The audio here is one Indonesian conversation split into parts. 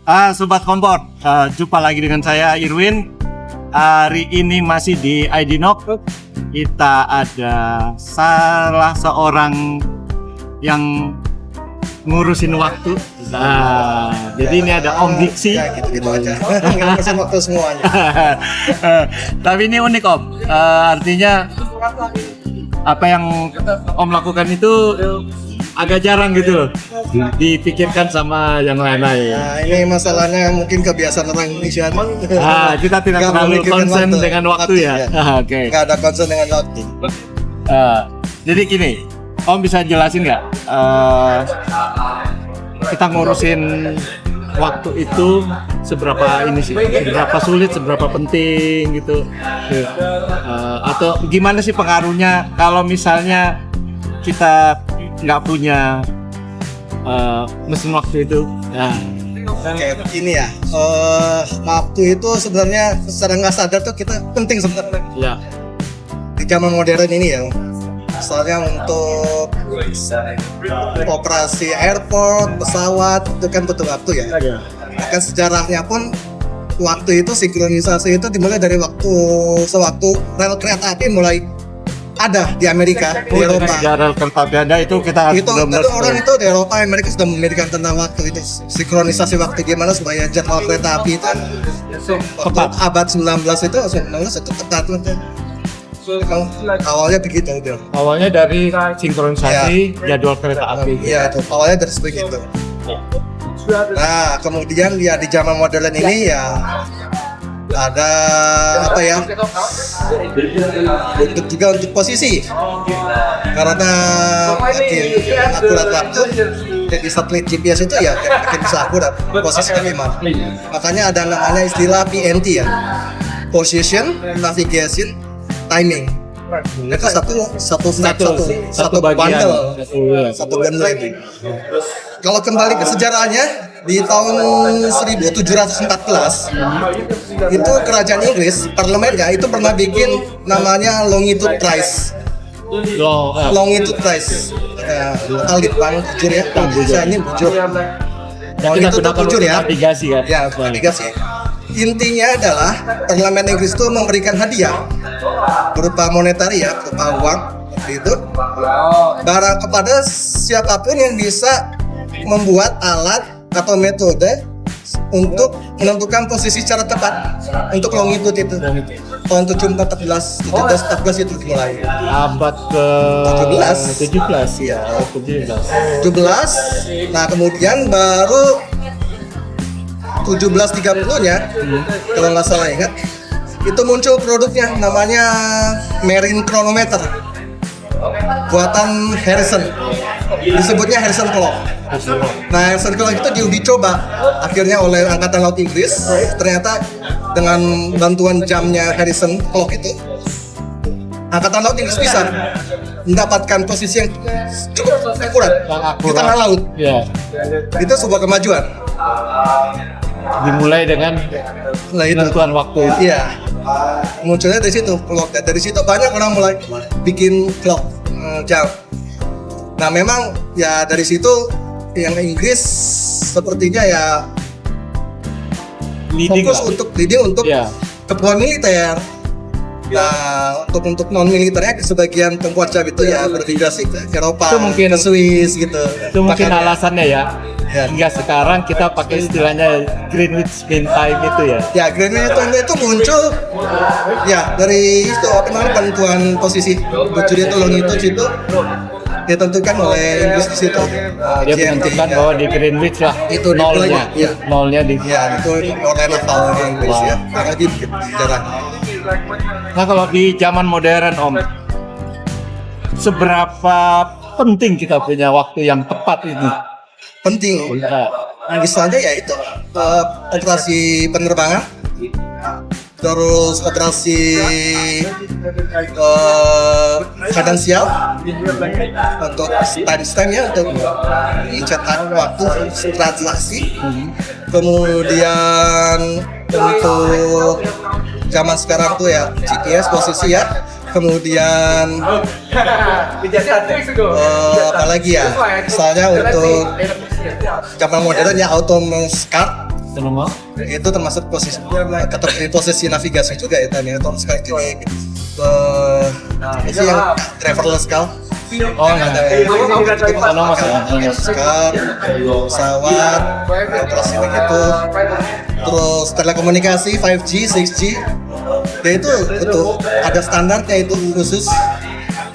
Sobat Kompor, jumpa lagi dengan saya Irwin. Hari ini masih di IDNOC. Kita ada salah seorang yang ngurusin waktu. Jadi ini ada Om Diksi. Ya gitu aja. Ngurusin waktu semuanya. Tapi ini unik Om. Artinya apa yang Om lakukan itu agak jarang gitu loh dipikirkan sama yang lain-lain. Nah, ini masalahnya mungkin kebiasaan orang Indonesia. Kita tidak terlalu concern dengan waktu ya. Oke. Nggak ada concern dengan waktu. Jadi gini, Om bisa jelasin nggak? Kita ngurusin waktu itu seberapa ini sih? Seberapa sulit, seberapa penting gitu? Atau gimana sih pengaruhnya kalau misalnya kita nggak punya mesin waktu itu? Kayak begini ya, waktu itu sebenarnya secara nggak sadar tuh kita penting sebenarnya. Ya. Di zaman modern ini ya, misalnya untuk operasi airport, pesawat itu kan butuh waktu ya. Bahkan sejarahnya pun waktu itu sinkronisasi itu dimulai dari sewaktu rel kereta api mulai ada di Amerika, di Eropa. Rel kereta api ada itu kita Itu orang itu di Eropa, Amerika sudah memikirkan tentang waktu itu, sinkronisasi waktu gimana supaya jadwal kereta api itu waktu abad 19 itu tepat. Awalnya begitu dia. Awalnya dari sinkronisasi jadwal kereta api. Iya, itu awalnya dari begitu. Nah, kemudian ya di zaman modern ini ya ada apa ya? Untuk posisi. Karena makin akurat waktu di satelit GPS itu ya makin bisa akurat posisinya memang. Makanya ada namanya istilah PNT ya. Position, Navigation, Timing. Itu satu bundle ini. Kalau kembali ke sejarahnya di tahun 1714 itu kerajaan Inggris parlemennya itu pernah bikin namanya longitude prize. Longitude prize. Alit bang jujur ya. Saya ini jujur. Longitude itu jujur ya. Navigasi kan? Ya, navigasi. Intinya adalah parlemen Inggris itu memberikan hadiah berupa monetari ya, berupa uang itu barang kepada siapapun yang bisa membuat alat atau metode untuk menentukan posisi secara tepat untuk longitude itu. Tahun 1714 itu dimulai. Abad ke 17 ya. 17. Nah, kemudian baru 1730-nya kalau nggak salah ingat itu muncul produknya namanya Marine Chronometer buatan Harrison, disebutnya Harrison Clock. Nah, Harrison Clock itu diuji coba akhirnya oleh Angkatan Laut Inggris. Ternyata dengan bantuan jamnya Harrison Clock itu Angkatan Laut Inggris bisa mendapatkan posisi yang cukup akurat di tengah laut. Itu sebuah kemajuan. Dimulai dengan penentuan waktu itu. Iya. Munculnya dari situ, clock. Dari situ banyak orang mulai bikin clock jam. Nah, memang ya dari situ yang Inggris sepertinya ya fokus untuk keperluan militer. Nah, untuk non militernya sebagian pembuat jam itu ya bermigrasi ke Eropa, ke Swiss gitu. Itu mungkin alasannya ya. Hingga sekarang kita pakai istilahnya Greenwich Mean Time itu ya. Ya, Greenwich itu muncul ya dari itu penentuan posisi bujur itu longitude itu ditentukan oleh Inggris di situ. Dia menentukan bahwa di Greenwich lah itu nolnya, nolnya di. Ya, itu oleh naval Inggris ya. Karena di sejarah. Nah, kalau di zaman modern Om, seberapa penting kita punya waktu yang tepat ini? Penting. Misalnya ya itu operasi penerbangan, terus operasi kadensial untuk timestamp ya, untuk mencetak waktu transaksi. Kemudian untuk zaman sekarang tuh ya GPS posisi ya. Kemudian apalagi ya, misalnya untuk zaman modern ya autonomous car Autonomous. Itu termasuk kategori posisi navigasi juga ya tadi atau sekali jadi itu yang driverless car. Oh, ya. Autonomous ya. Car, pesawat, operasi begitu. Terus telekomunikasi 5G, 6G. Ya itu betul ada standarnya itu khusus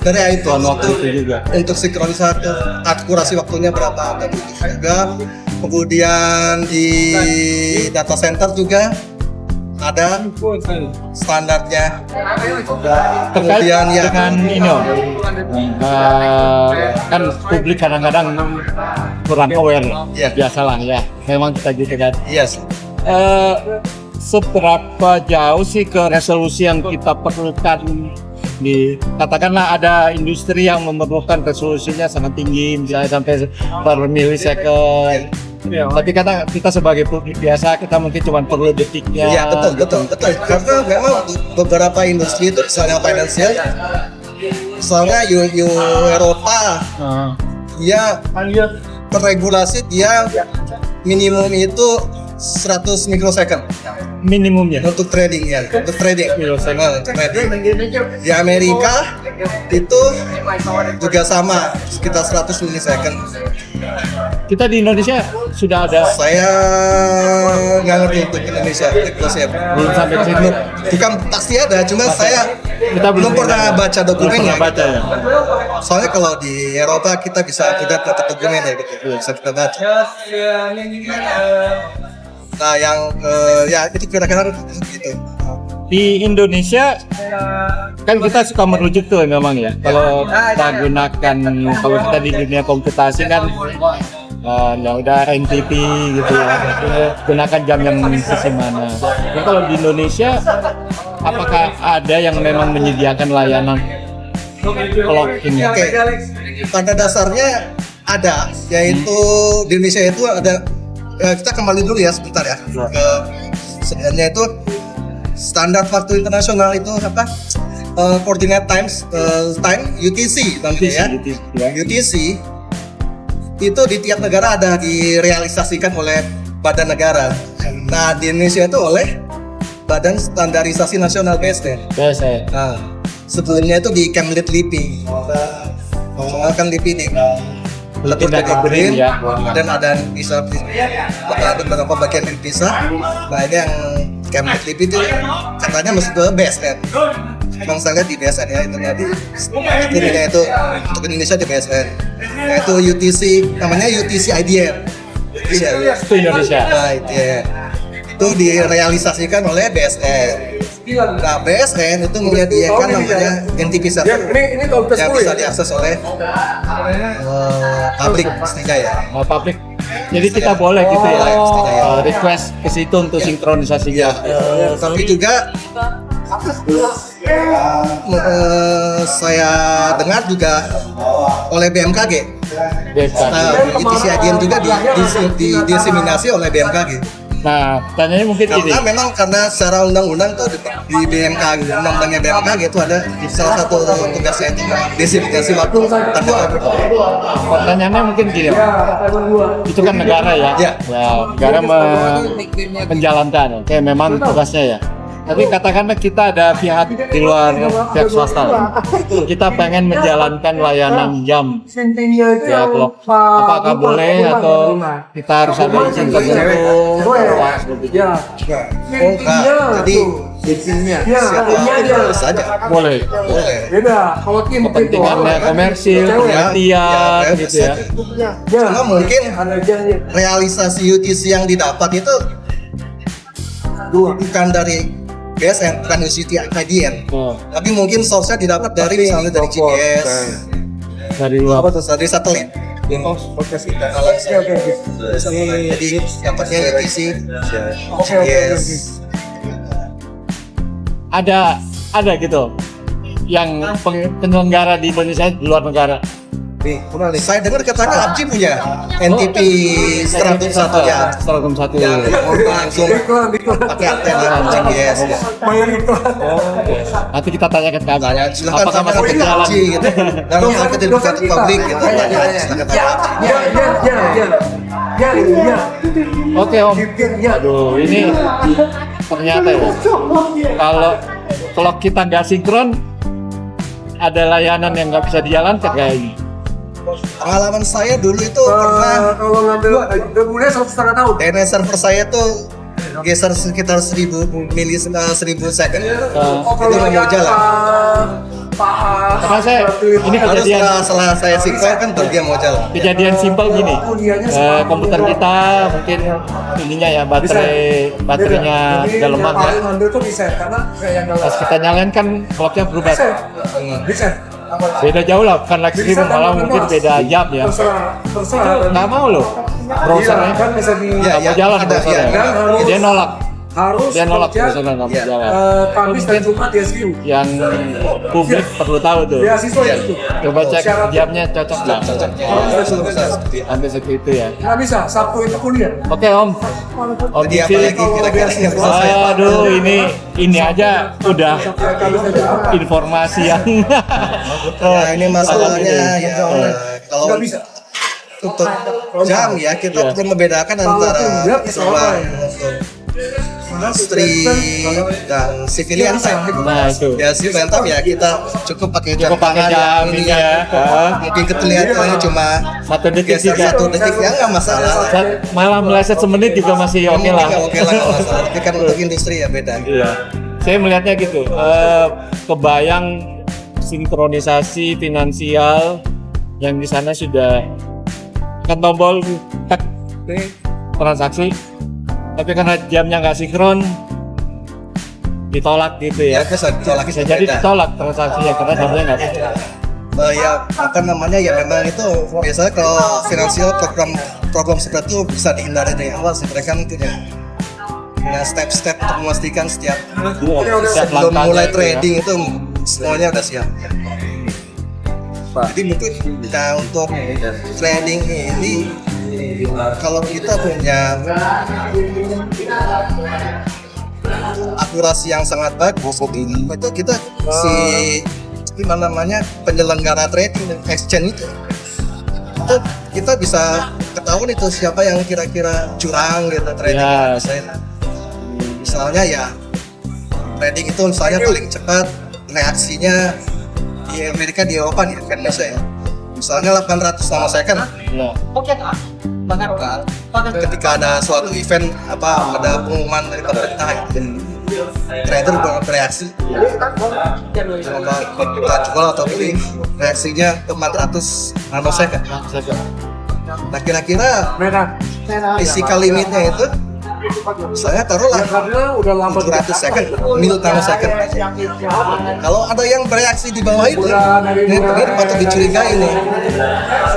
dari itu untuk sinkronisasi akurasi waktunya berapa dan itu juga. Kemudian di data center juga ada standarnya. Kemudian ya dengan ini Om, kan publik kadang-kadang kurang aware, Iya. biasalah ya. Memang kita gitu kan. yes. Seberapa jauh sih ke resolusi yang kita perlukan di katakanlah ada industri yang memerlukan resolusinya sangat tinggi misalnya sampai per millisecond. Tapi kata kita sebagai publik biasa kita mungkin cuma perlu detiknya. Ya betul. Karena memang beberapa industri itu misalnya finansial, misalnya Eropa, dia terregulasi dia minimum itu 100 mikrosecond Minimumnya. untuk trading ya, untuk trading. Mikrosecond. Trading. Di Amerika itu juga sama sekitar 100 milisecond. Kita di Indonesia sudah ada. Saya nggak ngerti untuk Indonesia regulasinya. Belum sampai ke situ. Bukan pasti ada, cuma saya Kita belum pernah baca dokumennya. baca ya. Soalnya kalau di Eropa kita bisa tidak dapat dokumen ya gitu, bisa kita baca. Nah yang ya itu kira-kira gitu. Di Indonesia kan kita suka merujuk tuh memang ya. Kalau kita gunakan kalau kita di dunia komputasi kan ya udah NTP gitu ya. Gunakan jam yang sisi mana. Nah, kalau di Indonesia apakah ada yang memang menyediakan layanan clock ini? Oke, pada dasarnya ada, yaitu di Indonesia itu ada. Kita kembali dulu ya sebentar ya. Sebenarnya itu standar waktu internasional itu apa? Coordinate time UTC namanya ya. UTC itu di tiap negara ada direalisasikan oleh badan negara. Nah di Indonesia itu oleh Badan Standarisasi Nasional BSN. Nah sebelumnya itu di Kemlit LIPI. Kan LIPI di Tindakan Green ya. dan ada bisa ada beberapa bagian yang bisa. Nah ini yang Kemlit LIPI itu katanya masuk ke BSN. Memang saya lihat di BSN ya itu tadi. Itu untuk Indonesia di BSN. Yaitu UTC namanya UTC IDN. Itu Indonesia. Nah itu ya. Itu direalisasikan oleh BSN. Nah BSN itu menyediakan namanya NTP server yang bisa diakses oleh publik pastinya ya. Publik. Jadi kita boleh gitu ya. Request ke situ untuk sinkronisasi. Ya. Tapi juga saya dengar juga oleh BMKG. UTC IDN juga didiseminasi oleh BMKG. Nah, tanyanya mungkin ini. Karena memang karena secara undang-undang tuh di BMKG, undang-undangnya BMKG itu ada salah satu tugasnya itu diseminasi waktu tanda waktu. Pertanyaannya mungkin gini, itu kan negara ya, Ya. Negara menjalankan, oke, memang tugasnya ya. Tapi katakanlah kita ada pihak di luar pihak swasta, kita pengen menjalankan layanan jam, ya clock. Apakah boleh atau kita harus ada izin tertentu? Jadi siapa saja Boleh. Kepentingannya komersil, penelitian, gitu ya. Cuma mungkin realisasi UTC yang didapat itu bukan dari BSN, bukan UTC IDN, tapi mungkin source-nya didapat dari misalnya dari GPS, Dari luar. dari satelit. Jadi dapatnya UTC, GPS. Ada gitu yang penyelenggara di Indonesia di luar negara. Saya dengar katanya ABJI punya NTP Stratum 1 ya. Stratum 1. Ya, langsung pakai antena GPS. Ya. Nanti kita tanyakan ke Abang. Tanya, silakan Apakah masih sama berjalan? ABJI gitu. Dan sampai di publik gitu. Silakan tanya ABJI. Oke Om. Aduh, ini ternyata ya. Kalau kita nggak sinkron, ada layanan yang nggak bisa dijalankan kayak ini. Pengalaman saya dulu itu pernah kalau ngambil mulai 1,5 tahun. DNS server saya tuh geser sekitar 1000 second. Itu nggak mau jalan. Karena saya ini Harus kejadian setelah saya sinkron kan baru dia mau jalan. kejadian simpel gini. Komputer kita mungkin ininya ya baterainya daleman ya. Ngambil tuh bisa karena kayak yang Pas kita nyalain kan clocknya berubah. bisa. Beda jauh lah, bukan like stream, malah mungkin beda jam ya. Terserah. Nggak mau loh. Browsernya kan bisa di Ya, nggak mau jalan ada, browsernya. ya. Dia nolak. harus Dia nolak kerja browsernya nggak mau Iya. jalan. Kamis dan Jumat ya SKU. Yang publik perlu tahu tuh. Beasiswa itu. Coba cek Syarat- jamnya cocok nggak? Cocok. Bisa seperti itu. Sampai segitu ya. Nggak bisa, Sabtu itu kuliah. Oke Om. Om Jadi apa Diki. lagi kira-kira yang bisa saya Aduh, ini aja udah informasi yang Nah, ini masalahnya ya kalau Nggak bisa. untuk jam ya kita Iya. perlu membedakan antara ruang untuk industri dan civilian time. Nah, itu. Ya civilian time ya kita cukup pakai jam Cukup pakai tangan jam yang ini ini ya. mungkin kelihatannya cuma 1 detik geser juga. 1 detik ya nggak masalah. Malah meleset semenit juga masih oke lah. Oke lah nggak masalah. Tapi kan untuk industri ya beda. Iya. Saya melihatnya gitu. Kebayang sinkronisasi finansial yang di sana sudah kan tombol tak transaksi, tapi karena jamnya nggak sinkron ditolak gitu Ya ya. bisa ditolak Bisa itu jadi beda. ditolak transaksinya karena jamnya nggak sinkron. Ya apa namanya ya memang itu biasanya kalau finansial program seperti itu bisa dihindari dari awal sih mereka punya step-step untuk memastikan setiap Setiap sebelum langkahnya mulai itu ya. trading itu semuanya udah siap. Jadi mungkin kita untuk trading ini kalau kita punya akurasi yang sangat bagus itu kita si gimana namanya penyelenggara trading exchange itu kita bisa ketahuan itu siapa yang kira-kira curang gitu trading. Ya. Misalnya ya trading itu misalnya paling cepat reaksinya di Amerika di Eropa nih kan Indonesia ya misalnya 800 nanosecond Nah, ketika ada suatu event ada pengumuman dari pemerintah trader bereaksi kita jual atau beli reaksinya 400 nanosecond. Nah kira-kira Merah. physical limitnya itu saya taruhlah Karena udah lama 700 second, mil nanosecond. Kalau ada yang bereaksi di bawah itu, ini patut dicurigai nih.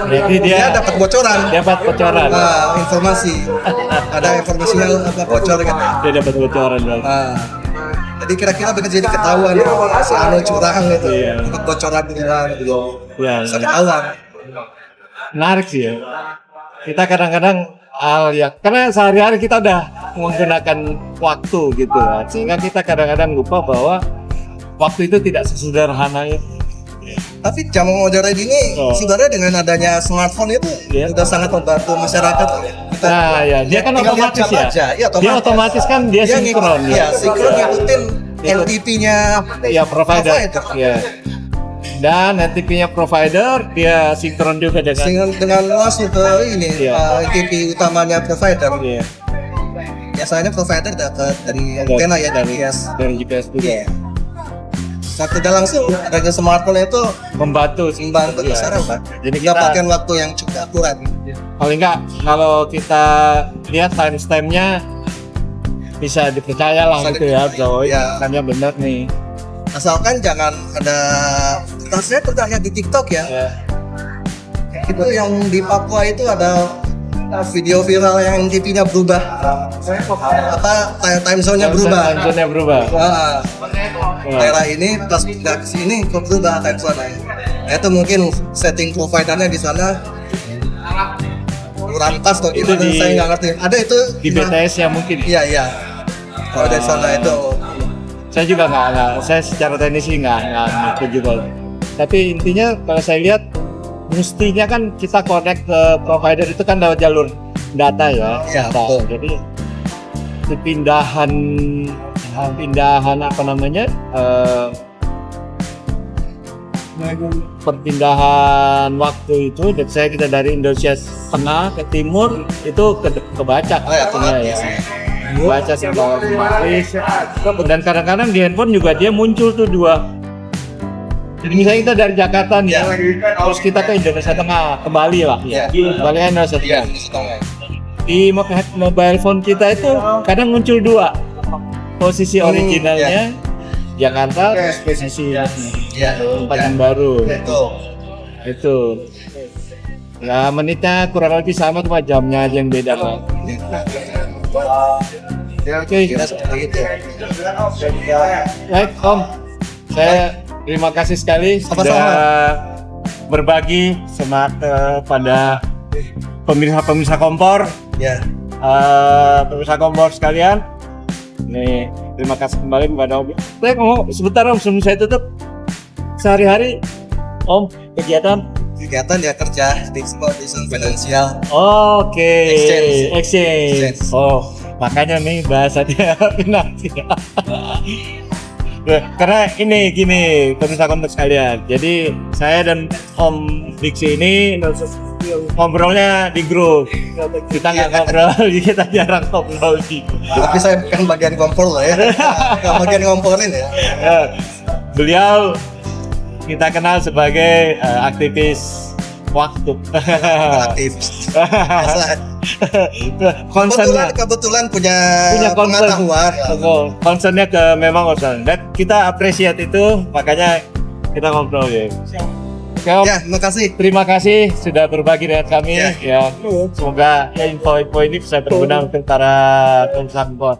berarti dia Dia dapat bocoran. dapat bocoran. Nah, informasi. Ada informasinya bocor gitu. Dia dapat bocoran berarti. Nah, jadi kira-kira bisa jadi ketahuan si anu curang gitu. Iya. Dapat bocoran gitu. Ya, Bisa ketahuan. menarik sih ya. Kita kadang-kadang karena sehari-hari kita udah menggunakan waktu gitu ya. Sehingga kita kadang-kadang lupa bahwa waktu itu tidak sesederhana itu. Tapi jam modern ini Oh. sebenarnya dengan adanya smartphone itu Iya. sudah sangat membantu masyarakat. Kita Nah ya, dia kan tinggal lihat otomatis jam ya. aja. Iya, Dia otomatis kan dia sinkron ya. ya. Sinkron ngikutin LTP-nya Ya provider. Ya. Dan NTP-nya provider dia sinkron juga dengan langsung ke ini Iya. LTP utamanya provider. Iya. Biasanya provider dapat dari antena ya dari GPS. Dari GPS juga. Iya. Saat tidak langsung adanya smartphone itu Membantu membantu Iya. masyarakat. Jadi Mendapatkan waktu yang cukup akurat. paling enggak kalau kita lihat timestamp-nya bisa dipercaya lah Bisa gitu ya, dipercaya. Zoe. Ya. Timestamp-nya benar nih. Asalkan jangan ada saya pernah lihat di TikTok ya. Ya. Itu yang di Papua itu ada video viral yang TV-nya berubah. Time zone-nya berubah. Time zone-nya berubah. Wah, Wah. daerah ini pas pindah ke sini kok berubah time zone-nya. Nah, itu mungkin setting providernya di sana kurang pas atau Itu gimana saya nggak ngerti. Ada itu Di BTS ya mungkin. Iya iya. Kalau dari sana itu Saya juga nggak, saya secara teknis sih nggak ngerti juga. Tapi intinya kalau saya lihat mestinya kan kita connect ke provider itu kan lewat jalur data ya. Iya, Data. betul. Jadi pindahan apa namanya? Perpindahan waktu itu, dan saya kita dari Indonesia tengah ke timur itu kebaca Oh ya, artinya ya. otomatis. Baca secara otomatis. Dan kadang-kadang di handphone juga dia muncul tuh dua. Jadi misalnya kita dari Jakarta nih, Ya. terus kita ke Indonesia Tengah, ke Bali lah, Ya. Bali Indonesia Iya, Tengah. Di mobile phone kita itu kadang muncul dua, posisi originalnya Jakarta, terus posisi Iya. tempat yang baru. Betul. Itu. Ya menitnya kurang lebih sama, cuma jamnya aja yang beda kan. Ya, oke. Kira seperti itu. Baik Om, saya terima kasih sekali Sama-sama. sudah berbagi pada pemirsa kompor, Ya. pemirsa kompor sekalian. Nih, terima kasih kembali kepada Om. Saya ngomong sebentar Om, sebelum saya tutup. Sehari-hari Om kegiatan. Kegiatan ya kerja di sebuah desain finansial. Oke, Exchange. exchange. Oh, makanya nih bahasanya finansial. Ya, karena ini gini, pemirsa konten sekalian. Jadi saya dan Om Diksi ini ngobrolnya di grup. Kita nggak ngobrol, kita jarang ngobrol di grup. Tapi saya bukan bagian kompor loh ya. Bukan bagian komporin ya. Ya, beliau kita kenal sebagai aktivis waktu. Aktif. Concernnya Kebetulan punya concern. pengetahuan. Concernnya ke memang concern. Dan kita appreciate itu, makanya kita ngobrol ya. Oke, Om. Ya, terima kasih. Terima kasih sudah berbagi dengan kami. Ya. Ya, semoga info-info ini bisa berguna untuk para pemirsa kompor.